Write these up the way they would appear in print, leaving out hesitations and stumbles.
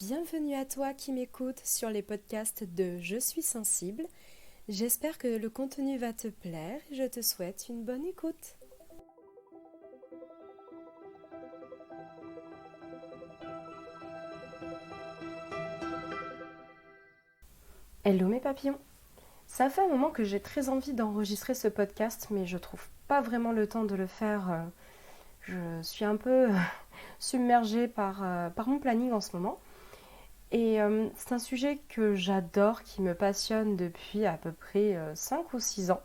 Bienvenue à toi qui m'écoutes sur les podcasts de Je suis sensible. J'espère que le contenu va te plaire et je te souhaite une bonne écoute. Hello mes papillons. Ça fait un moment que j'ai très envie d'enregistrer ce podcast, mais je trouve pas vraiment le temps de le faire. Je suis un peu submergée par mon planning en ce moment. Et c'est un sujet que j'adore, qui me passionne depuis à peu près 5 ou 6 ans,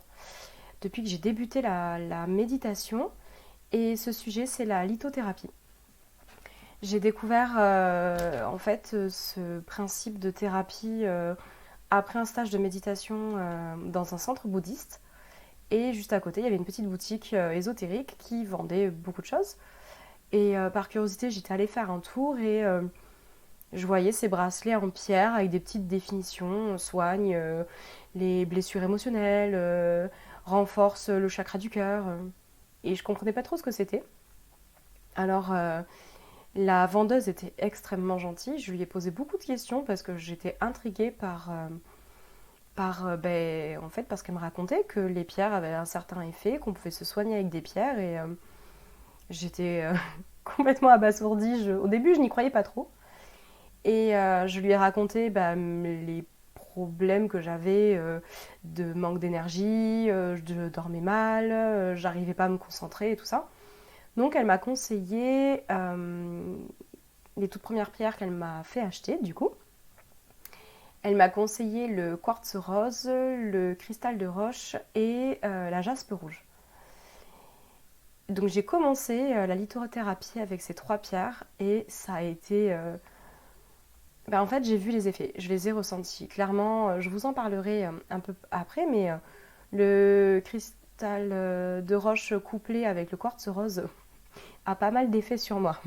depuis que j'ai débuté la méditation. Et ce sujet, c'est la lithothérapie. J'ai découvert ce principe de thérapie après un stage de méditation dans un centre bouddhiste. Et juste à côté, il y avait une petite boutique ésotérique qui vendait beaucoup de choses. Et par curiosité, j'étais allée faire un tour et je voyais ces bracelets en pierre avec des petites définitions, soigne les blessures émotionnelles, renforce le chakra du cœur. Et je comprenais pas trop ce que c'était. Alors la vendeuse était extrêmement gentille. Je lui ai posé beaucoup de questions parce que j'étais intriguée parce qu'elle me racontait que les pierres avaient un certain effet, qu'on pouvait se soigner avec des pierres et j'étais complètement abasourdie. Au début, je n'y croyais pas trop. Et je lui ai raconté les problèmes que j'avais de manque d'énergie, je dormais mal, j'arrivais pas à me concentrer et tout ça. Donc elle m'a conseillé les toutes premières pierres qu'elle m'a fait acheter du coup. Elle m'a conseillé le quartz rose, le cristal de roche et la jaspe rouge. Donc j'ai commencé la lithothérapie avec ces 3 pierres et ça a été... en fait, j'ai vu les effets, je les ai ressentis. Clairement, je vous en parlerai un peu après, mais le cristal de roche couplé avec le quartz rose a pas mal d'effets sur moi.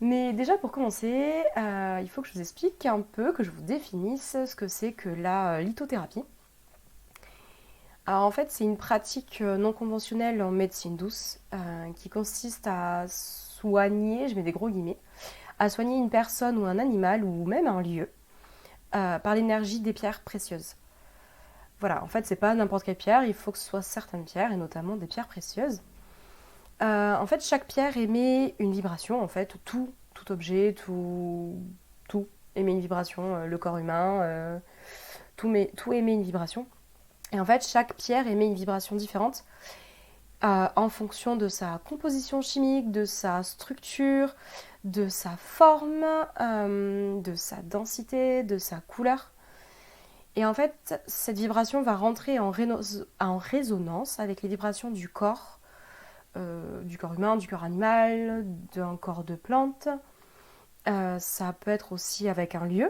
Mais déjà, pour commencer, il faut que je vous explique un peu, que je vous définisse ce que c'est que la lithothérapie. Alors en fait, c'est une pratique non conventionnelle en médecine douce qui consiste à soigner, je mets des gros guillemets, à soigner une personne ou un animal ou même un lieu par l'énergie des pierres précieuses. Voilà, en fait, c'est pas n'importe quelle pierre, il faut que ce soit certaines pierres et notamment des pierres précieuses. En fait, chaque pierre émet une vibration, en fait, tout objet, tout émet une vibration, le corps humain, tout émet une vibration. Et en fait, chaque pierre émet une vibration différente en fonction de sa composition chimique, de sa structure, de sa forme, de sa densité, de sa couleur. Et en fait, cette vibration va rentrer en résonance avec les vibrations du corps humain, du corps animal, d'un corps de plante. Ça peut être aussi avec un lieu,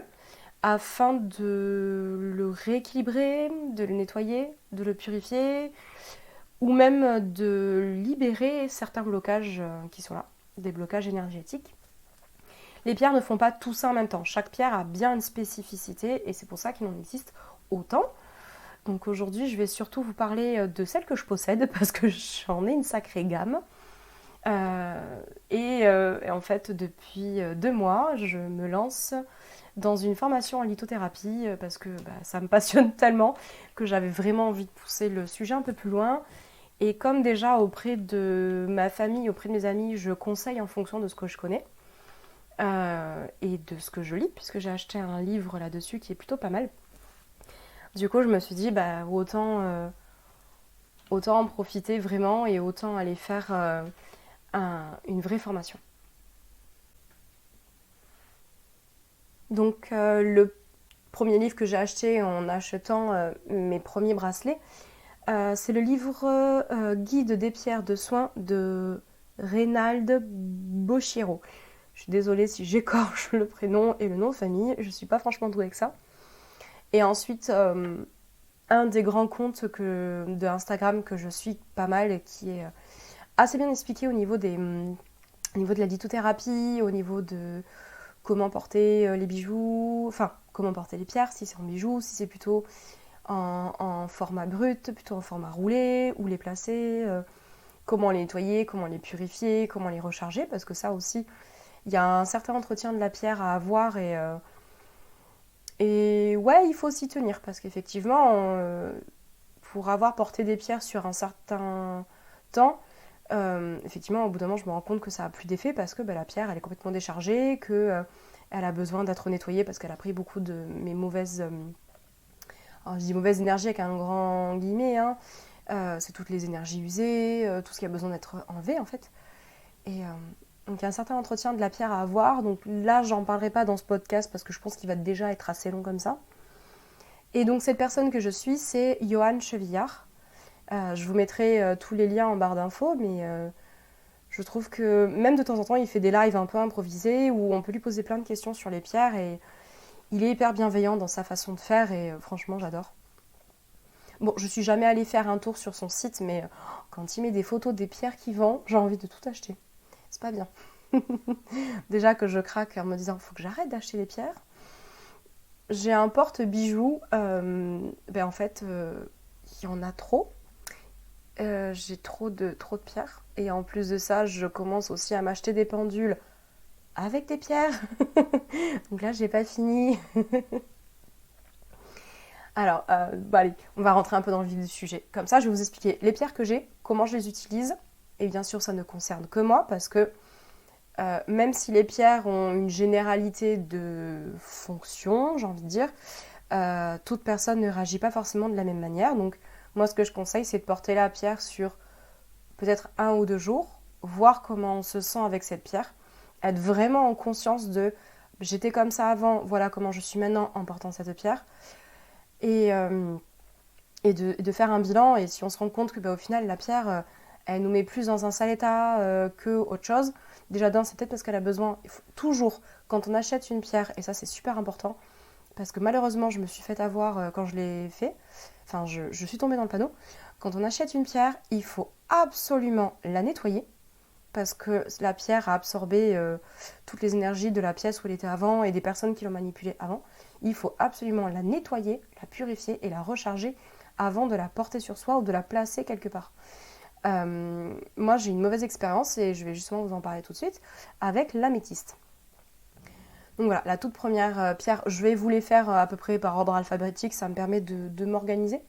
afin de le rééquilibrer, de le nettoyer, de le purifier, ou même de libérer certains blocages qui sont là, des blocages énergétiques. Les pierres ne font pas tout ça en même temps. Chaque pierre a bien une spécificité et c'est pour ça qu'il en existe autant. Donc aujourd'hui, je vais surtout vous parler de celles que je possède parce que j'en ai une sacrée gamme. Et en fait, depuis 2 mois, je me lance dans une formation en lithothérapie parce que ça me passionne tellement que j'avais vraiment envie de pousser le sujet un peu plus loin. Et comme déjà auprès de ma famille, auprès de mes amis, je conseille en fonction de ce que je connais et de ce que je lis, puisque j'ai acheté un livre là-dessus qui est plutôt pas mal. Du coup, je me suis dit, autant en profiter vraiment et autant aller faire une vraie formation. Donc, le premier livre que j'ai acheté en achetant mes premiers bracelets, c'est le livre Guide des pierres de soins de Reynald Bochiero. Je suis désolée si j'écorche le prénom et le nom de famille, je suis pas franchement douée avec ça. Et ensuite, un des grands comptes de Instagram que je suis pas mal et qui est assez bien expliqué au niveau de la lithothérapie, au niveau de comment porter les bijoux, enfin comment porter les pierres, si c'est en bijoux, si c'est plutôt en format brut, plutôt en format roulé, où les placer, comment les nettoyer, comment les purifier, comment les recharger, parce que ça aussi, il y a un certain entretien de la pierre à avoir et ouais, il faut s'y tenir parce qu'effectivement, pour avoir porté des pierres sur un certain temps, effectivement, au bout d'un moment, je me rends compte que ça a plus d'effet parce que la pierre, elle est complètement déchargée, que elle a besoin d'être nettoyée parce qu'elle a pris beaucoup de mes mauvaises... alors je dis mauvaises énergies avec un grand guillemet, hein. C'est toutes les énergies usées, tout ce qui a besoin d'être enlevé en fait. Et donc il y a un certain entretien de la pierre à avoir. Donc là, j'en parlerai pas dans ce podcast parce que je pense qu'il va déjà être assez long comme ça. Et donc cette personne que je suis, c'est Johan Chevillard. Je vous mettrai tous les liens en barre d'infos, mais je trouve que même de temps en temps, il fait des lives un peu improvisés où on peut lui poser plein de questions sur les pierres et il est hyper bienveillant dans sa façon de faire et franchement, j'adore. Bon, je suis jamais allée faire un tour sur son site, mais quand il met des photos des pierres qu'il vend, j'ai envie de tout acheter. C'est pas bien. Déjà que je craque en me disant, faut que j'arrête d'acheter les pierres. J'ai un porte-bijoux, en fait, il y en a trop. J'ai trop de pierres. Et en plus de ça, je commence aussi à m'acheter des pendules avec des pierres. Donc là, j'ai pas fini. Alors, allez, on va rentrer un peu dans le vif du sujet. Comme ça, je vais vous expliquer les pierres que j'ai, comment je les utilise. Et bien sûr, ça ne concerne que moi parce que même si les pierres ont une généralité de fonction, j'ai envie de dire, toute personne ne réagit pas forcément de la même manière. Donc, moi, ce que je conseille, c'est de porter la pierre sur peut-être 1 ou 2 jours, voir comment on se sent avec cette pierre, être vraiment en conscience de j'étais comme ça avant, voilà comment je suis maintenant en portant cette pierre, et de faire un bilan. Et si on se rend compte que au final, la pierre, elle nous met plus dans un sale état que autre chose, déjà d'un, c'est peut-être parce qu'elle a besoin, il faut toujours, quand on achète une pierre, et ça c'est super important, parce que malheureusement, je me suis fait avoir quand je l'ai fait, enfin, je suis tombée dans le panneau. Quand on achète une pierre, il faut absolument la nettoyer, parce que la pierre a absorbé toutes les énergies de la pièce où elle était avant et des personnes qui l'ont manipulée avant. Il faut absolument la nettoyer, la purifier et la recharger avant de la porter sur soi ou de la placer quelque part. Moi, j'ai une mauvaise expérience et je vais justement vous en parler tout de suite avec l'améthyste. Donc voilà, la toute première pierre, je vais vous les faire à peu près par ordre alphabétique, ça me permet de m'organiser.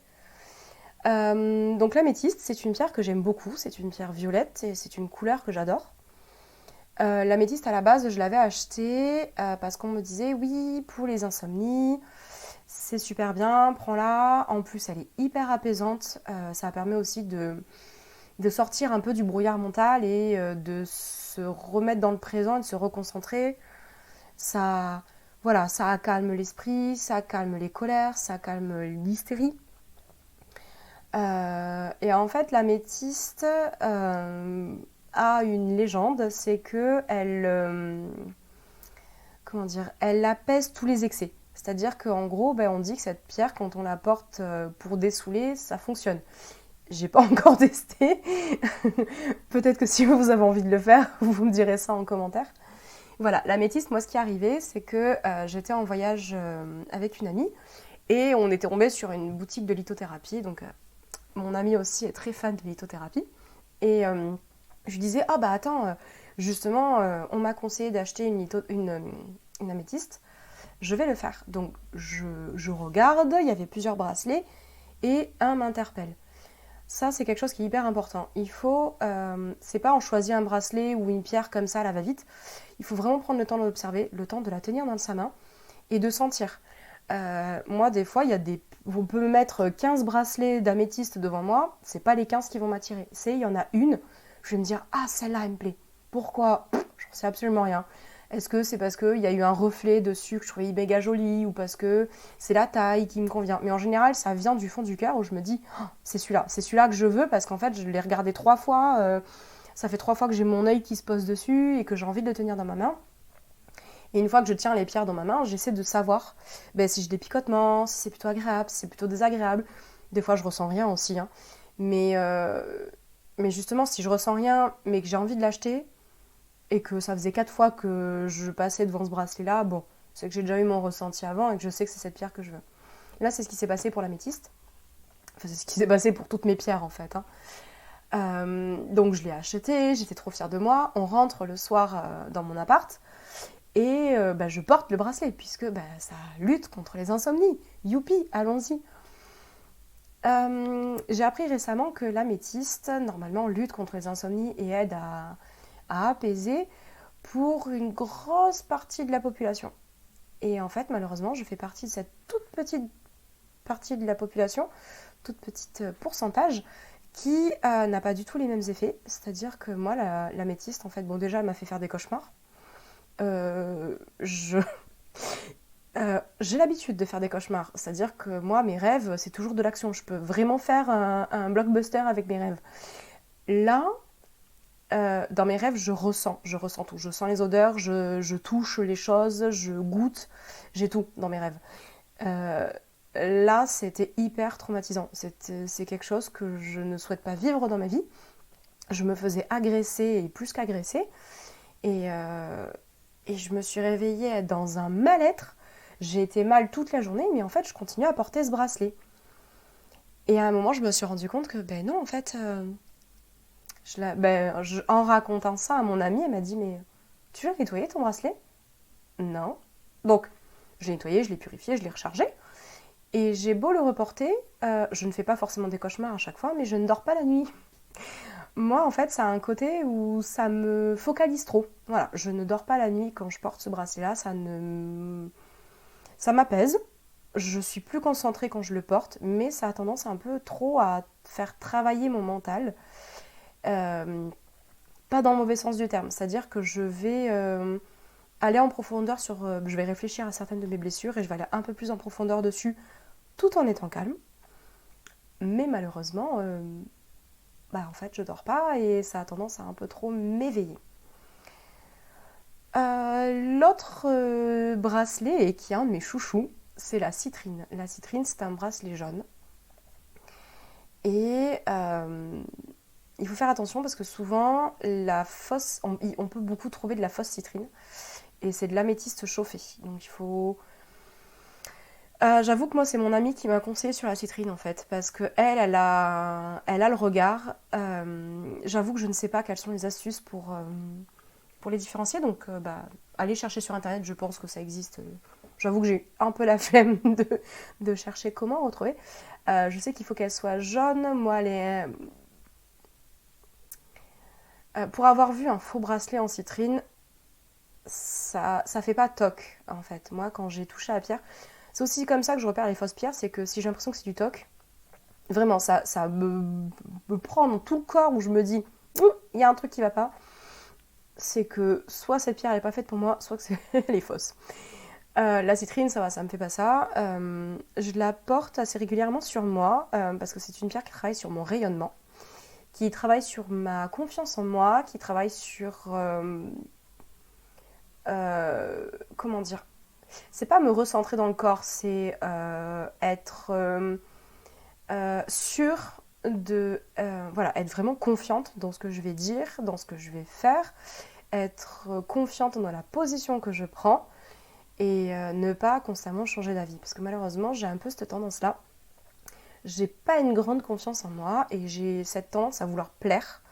Donc l'améthyste, c'est une pierre que j'aime beaucoup, c'est une pierre violette et c'est une couleur que j'adore. L'améthyste à la base, je l'avais achetée parce qu'on me disait oui, pour les insomnies, c'est super bien, prends-la. En plus, elle est hyper apaisante, ça permet aussi de sortir un peu du brouillard mental et de se remettre dans le présent et de se reconcentrer. Ça, voilà, ça calme l'esprit, ça calme les colères, ça calme l'hystérie. Et en fait, l'améthyste a une légende, c'est que comment dire, elle apaise tous les excès. C'est-à-dire qu'en gros, on dit que cette pierre, quand on la porte pour dessouler, ça fonctionne. J'ai pas encore testé. Peut-être que si vous avez envie de le faire, vous me direz ça en commentaire. Voilà, l'améthyste, moi ce qui est arrivé, c'est que j'étais en voyage avec une amie et on était tombé sur une boutique de lithothérapie. Donc mon amie aussi est très fan de lithothérapie. Et je lui disais, attends, justement, on m'a conseillé d'acheter une améthyste. Je vais le faire. Donc je regarde, il y avait plusieurs bracelets et un m'interpelle. Ça, c'est quelque chose qui est hyper important. Il faut, c'est pas on choisit un bracelet ou une pierre comme ça, là va vite. Il faut vraiment prendre le temps de l'observer, le temps de la tenir dans sa main et de sentir. Moi, des fois, on peut me mettre 15 bracelets d'améthyste devant moi, c'est pas les 15 qui vont m'attirer. Il y en a une, je vais me dire, celle-là, elle me plaît. Pourquoi ? J'en sais absolument rien. Est-ce que c'est parce qu'il y a eu un reflet dessus que je trouvais méga joli ou parce que c'est la taille qui me convient. Mais en général, ça vient du fond du cœur où je me dis, c'est celui-là que je veux parce qu'en fait, je l'ai regardé 3 fois. Ça fait 3 fois que j'ai mon œil qui se pose dessus et que j'ai envie de le tenir dans ma main. Et une fois que je tiens les pierres dans ma main, j'essaie de savoir si j'ai des picotements, si c'est plutôt agréable, si c'est plutôt désagréable. Des fois, je ressens rien aussi. Hein. Mais justement, si je ressens rien, mais que j'ai envie de l'acheter, et que ça faisait 4 fois que je passais devant ce bracelet-là, c'est que j'ai déjà eu mon ressenti avant et que je sais que c'est cette pierre que je veux. Et là, c'est ce qui s'est passé pour l'améthyste. Enfin, c'est ce qui s'est passé pour toutes mes pierres, en fait. Hein. Donc, je l'ai achetée, j'étais trop fière de moi. On rentre le soir dans mon appart. Et je porte le bracelet puisque ça lutte contre les insomnies. Youpi, allons-y. J'ai appris récemment que l'améthyste, normalement, lutte contre les insomnies et aide à apaiser pour une grosse partie de la population. Et en fait, malheureusement, je fais partie de cette toute petite partie de la population, toute petite pourcentage, qui n'a pas du tout les mêmes effets. C'est-à-dire que moi, l'améthyste, en fait, bon, déjà, elle m'a fait faire des cauchemars. Euh, je... j'ai l'habitude de faire des cauchemars, c'est-à-dire que moi, mes rêves, c'est toujours de l'action. Je peux vraiment faire un blockbuster avec mes rêves. Là, dans mes rêves, je ressens tout. Je sens les odeurs, je touche les choses, je goûte, j'ai tout dans mes rêves. Euh, Là, c'était hyper traumatisant. C'est quelque chose que je ne souhaite pas vivre dans ma vie. Je me faisais agresser et plus qu'agresser. Et, euh, et je me suis réveillée dans un mal-être. J'ai été mal toute la journée, mais en fait, je continue à porter ce bracelet. Et à un moment, je me suis rendu compte que, ben non, en fait, en racontant ça à mon amie, elle m'a dit, mais tu veux nettoyer ton bracelet? Non. Donc, j'ai nettoyé, je l'ai purifié, je l'ai rechargé. Et j'ai beau le reporter, je ne fais pas forcément des cauchemars à chaque fois, mais je ne dors pas la nuit. Moi, en fait, ça a un côté où ça me focalise trop. Voilà, je ne dors pas la nuit quand je porte ce bracelet-là, ça m'apaise. Je suis plus concentrée quand je le porte, mais ça a tendance un peu trop à faire travailler mon mental. Euh, Pas dans le mauvais sens du terme, c'est-à-dire que je vais aller en profondeur je vais réfléchir à certaines de mes blessures et je vais aller un peu plus en profondeur dessus tout en étant calme. Mais malheureusement, en fait, je dors pas et ça a tendance à un peu trop m'éveiller. L'autre bracelet, et qui est un de mes chouchous, c'est la citrine. La citrine, c'est un bracelet jaune. Et il faut faire attention parce que souvent, on peut beaucoup trouver de la fausse citrine. Et c'est de l'améthyste chauffé. Donc il faut... J'avoue que moi, c'est mon amie qui m'a conseillé sur la citrine en fait, parce que elle a le regard. J'avoue que je ne sais pas quelles sont les astuces pour les différencier, donc aller chercher sur internet, je pense que ça existe. J'avoue que j'ai un peu la flemme de chercher comment retrouver. Je sais qu'il faut qu'elle soit jaune. Moi, pour avoir vu un faux bracelet en citrine, ça fait pas toc en fait. Moi, quand j'ai touché à la pierre, c'est aussi comme ça que je repère les fausses pierres, c'est que si j'ai l'impression que c'est du toc, vraiment, ça me prend dans tout le corps où je me dis, il y a un truc qui va pas. C'est que soit cette pierre elle est pas faite pour moi, soit que elle est fausse. La citrine, ça va, ça me fait pas ça. Je la porte assez régulièrement sur moi parce que c'est une pierre qui travaille sur mon rayonnement, qui travaille sur ma confiance en moi, qui travaille sur comment dire. C'est pas me recentrer dans le corps, c'est être sûre de voilà, être vraiment confiante dans ce que je vais dire, dans ce que je vais faire, être confiante dans la position que je prends et ne pas constamment changer d'avis. Parce que malheureusement, j'ai un peu cette tendance-là. J'ai pas une grande confiance en moi et j'ai cette tendance à vouloir plaire,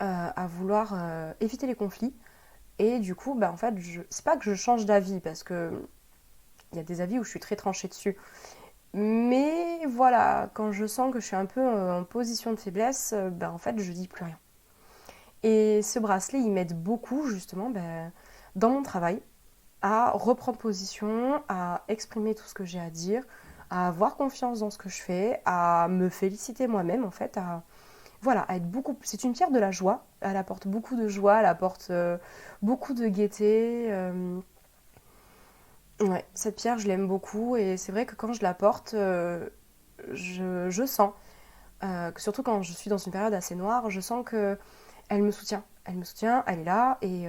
à vouloir éviter les conflits. Et du coup, en fait, c'est pas que je change d'avis parce que il y a des avis où je suis très tranchée dessus. Mais voilà, quand je sens que je suis un peu en position de faiblesse, en fait, je dis plus rien. Et ce bracelet, il m'aide beaucoup justement dans mon travail à reprendre position, à exprimer tout ce que j'ai à dire, à avoir confiance dans ce que je fais, à me féliciter moi-même en fait, voilà, à être beaucoup. C'est une pierre de la joie. Elle apporte beaucoup de joie, elle apporte beaucoup de gaieté. Ouais, cette pierre, je l'aime beaucoup et c'est vrai que quand je la porte, je sens que surtout quand je suis dans une période assez noire, je sens que elle me soutient. Elle me soutient, elle est là et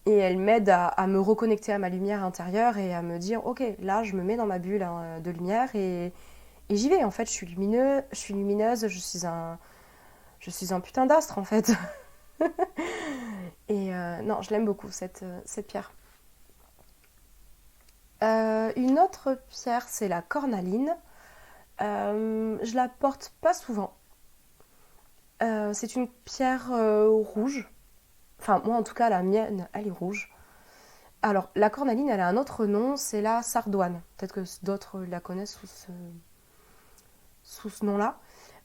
elle m'aide à me reconnecter à ma lumière intérieure et à me dire ok, là je me mets dans ma bulle de lumière et j'y vais. En fait, je suis lumineuse, je suis un putain d'astre en fait. Et non, je l'aime beaucoup cette pierre. Une autre pierre, c'est la cornaline. Je la porte pas souvent. C'est une pierre rouge. Enfin, moi en tout cas, la mienne, elle est rouge. Alors, la cornaline, elle a un autre nom, c'est la sardoine. Peut-être que d'autres la connaissent sous ce nom-là.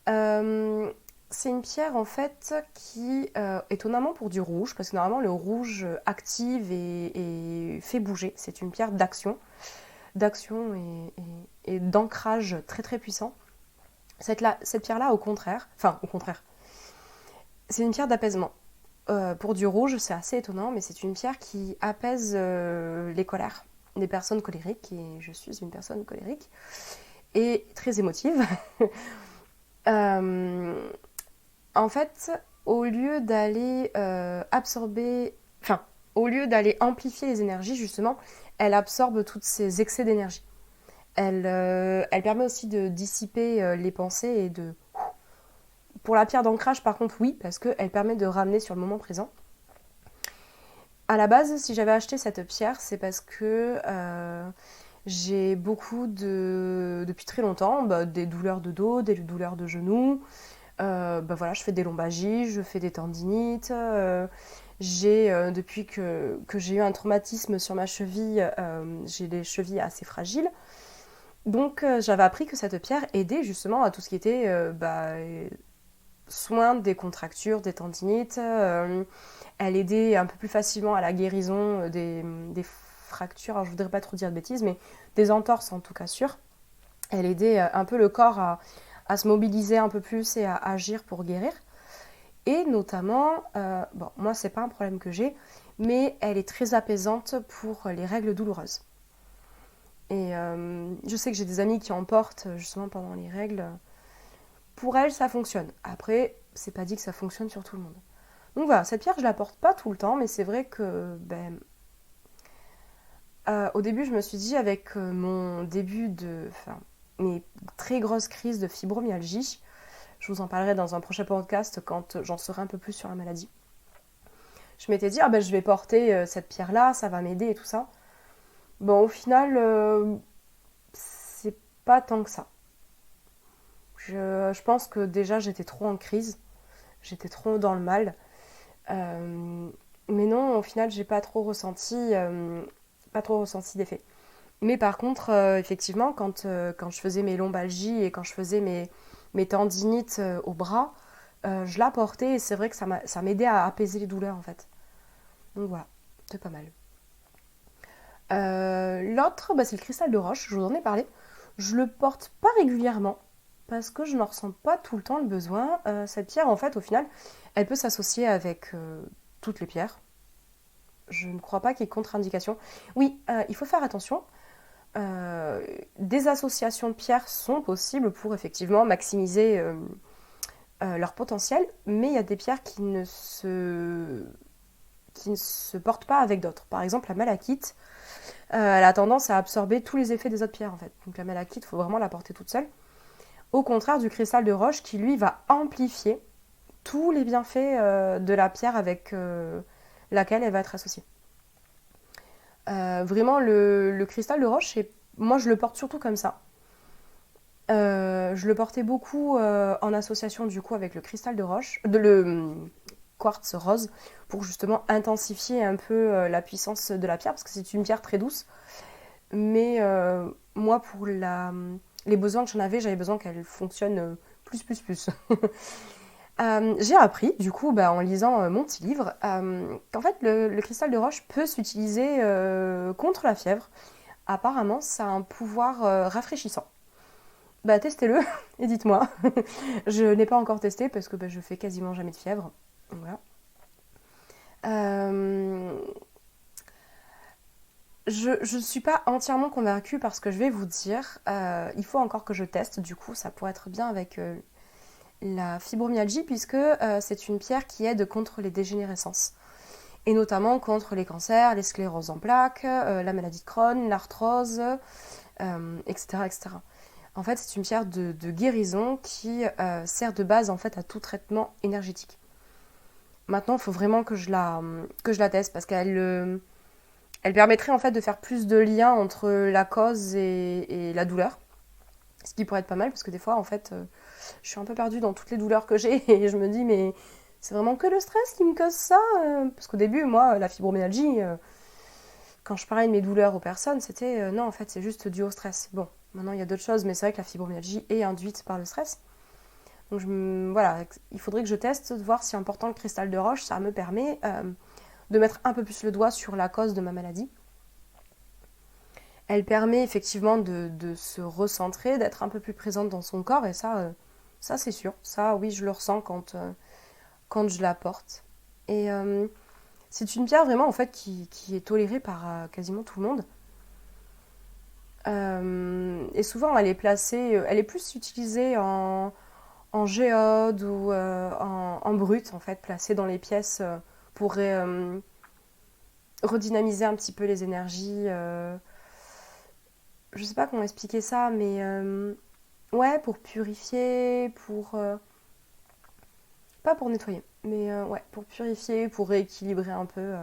Euh, c'est une pierre en fait qui, étonnamment pour du rouge, parce que normalement le rouge active et fait bouger. C'est une pierre d'action et d'ancrage très très puissant. Cette pierre-là, au contraire, c'est une pierre d'apaisement. Pour du rouge, c'est assez étonnant, mais c'est une pierre qui apaise les colères des personnes colériques, et je suis une personne colérique et très émotive. Euh, En fait, au lieu d'aller enfin, au lieu d'aller amplifier les énergies, justement, elle absorbe tous ces excès d'énergie. Elle permet aussi de dissiper les pensées et de... Pour la pierre d'ancrage, par contre, oui, parce qu'elle permet de ramener sur le moment présent. À la base, si j'avais acheté cette pierre, c'est parce que j'ai depuis très longtemps, des douleurs de dos, des douleurs de genoux. Voilà, je fais des lombalgies, je fais des tendinites. Depuis que j'ai eu un traumatisme sur ma cheville, j'ai les chevilles assez fragiles. Donc j'avais appris que cette pierre aidait justement à tout ce qui était soin des contractures, des tendinites. Elle aidait un peu plus facilement à la guérison des fractures. Alors je voudrais pas trop dire de bêtises, mais des entorses en tout cas sûres. Elle aidait un peu le corps à se mobiliser un peu plus et à agir pour guérir. Et notamment, moi c'est pas un problème que j'ai, mais elle est très apaisante pour les règles douloureuses. Et je sais que j'ai des amis qui en portent justement pendant les règles. Pour elles, ça fonctionne. Après, c'est pas dit que ça fonctionne sur tout le monde. Donc voilà, cette pierre, je la porte pas tout le temps, mais c'est vrai que au début, je me suis dit avec mes très grosses crises de fibromyalgie, je vous en parlerai dans un prochain podcast quand j'en saurai un peu plus sur la maladie. Je m'étais dit, je vais porter cette pierre-là, ça va m'aider et tout ça. Bon, au final, c'est pas tant que ça. Je pense que déjà, j'étais trop en crise, j'étais trop dans le mal. Euh, mais non, au final, j'ai pas trop ressenti d'effet. Mais par contre, effectivement, quand je faisais mes lombalgies et quand je faisais mes tendinites au bras, je la portais et c'est vrai que ça m'aidait à apaiser les douleurs en fait. Donc voilà, c'est pas mal. L'autre, c'est le cristal de roche, je vous en ai parlé. Je le porte pas régulièrement parce que je n'en ressens pas tout le temps le besoin. Cette pierre, en fait, au final, elle peut s'associer avec toutes les pierres. Je ne crois pas qu'il y ait contre-indication. Oui, il faut faire attention. Euh, des associations de pierres sont possibles pour effectivement maximiser leur potentiel, mais il y a des pierres qui ne se portent pas avec d'autres. Par exemple, la malachite, elle a tendance à absorber tous les effets des autres pierres en fait. Donc la malachite, il faut vraiment la porter toute seule. Au contraire du cristal de roche qui lui va amplifier tous les bienfaits de la pierre avec laquelle elle va être associée. Vraiment, le cristal de roche, moi je le porte surtout comme ça. Je le portais beaucoup en association du coup avec le cristal de roche, le quartz rose, pour justement intensifier un peu la puissance de la pierre, parce que c'est une pierre très douce. Mais moi, pour les besoins que j'avais besoin qu'elle fonctionne plus. J'ai appris, du coup, en lisant mon petit livre, qu'en fait, le cristal de roche peut s'utiliser contre la fièvre. Apparemment, ça a un pouvoir rafraîchissant. Testez-le et dites-moi. Je n'ai pas encore testé parce que je fais quasiment jamais de fièvre. Voilà. Euh, je ne suis pas entièrement convaincue par ce que je vais vous dire. Il faut encore que je teste. Du coup, ça pourrait être bien avec la fibromyalgie puisque c'est une pierre qui aide contre les dégénérescences. Et notamment contre les cancers, les scléroses en plaques, la maladie de Crohn, l'arthrose, etc., etc. En fait, c'est une pierre de guérison qui sert de base en fait à tout traitement énergétique. Maintenant, il faut vraiment que je la teste parce elle permettrait en fait de faire plus de liens entre la cause et la douleur. Ce qui pourrait être pas mal parce que des fois, en fait, je suis un peu perdue dans toutes les douleurs que j'ai et je me dis, mais c'est vraiment que le stress qui me cause ça Parce qu'au début, moi, la fibromyalgie, quand je parlais de mes douleurs aux personnes, c'était non, en fait, c'est juste dû au stress. Bon, maintenant, il y a d'autres choses, mais c'est vrai que la fibromyalgie est induite par le stress. Donc, voilà, il faudrait que je teste, de voir si en portant le cristal de roche, ça me permet de mettre un peu plus le doigt sur la cause de ma maladie. Elle permet effectivement de se recentrer, d'être un peu plus présente dans son corps, et ça c'est sûr. Ça, oui, je le ressens quand je la porte. Et c'est une pierre vraiment en fait qui est tolérée par quasiment tout le monde. Et souvent, elle est plus utilisée en géode ou en brut, en fait, placée dans les pièces pour redynamiser un petit peu les énergies. Je sais pas comment expliquer ça, mais ouais, pour purifier, pas pour nettoyer, mais ouais, pour purifier, pour rééquilibrer un peu.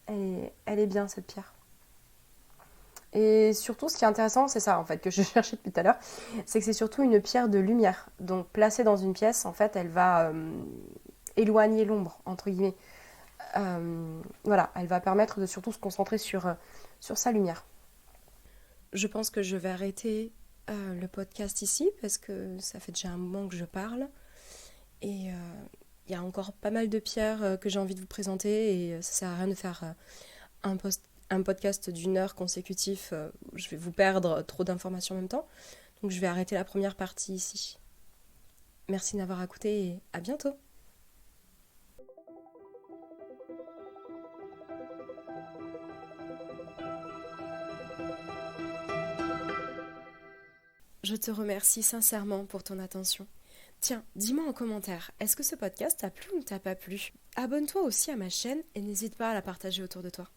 Elle est bien cette pierre. Et surtout, ce qui est intéressant, c'est ça en fait que je cherchais depuis tout à l'heure, c'est que c'est surtout une pierre de lumière. Donc placée dans une pièce, en fait, elle va éloigner l'ombre entre guillemets. Voilà, elle va permettre de surtout se concentrer sur sa lumière. Je pense que je vais arrêter le podcast ici parce que ça fait déjà un moment que je parle et il y a encore pas mal de pierres que j'ai envie de vous présenter et ça sert à rien de faire un podcast d'une heure consécutif, je vais vous perdre trop d'informations en même temps. Donc je vais arrêter la première partie ici. Merci d'avoir écouté et à bientôt. Je te remercie sincèrement pour ton attention. Tiens, dis-moi en commentaire, est-ce que ce podcast t'a plu ou t'a pas plu? Abonne-toi aussi à ma chaîne et n'hésite pas à la partager autour de toi.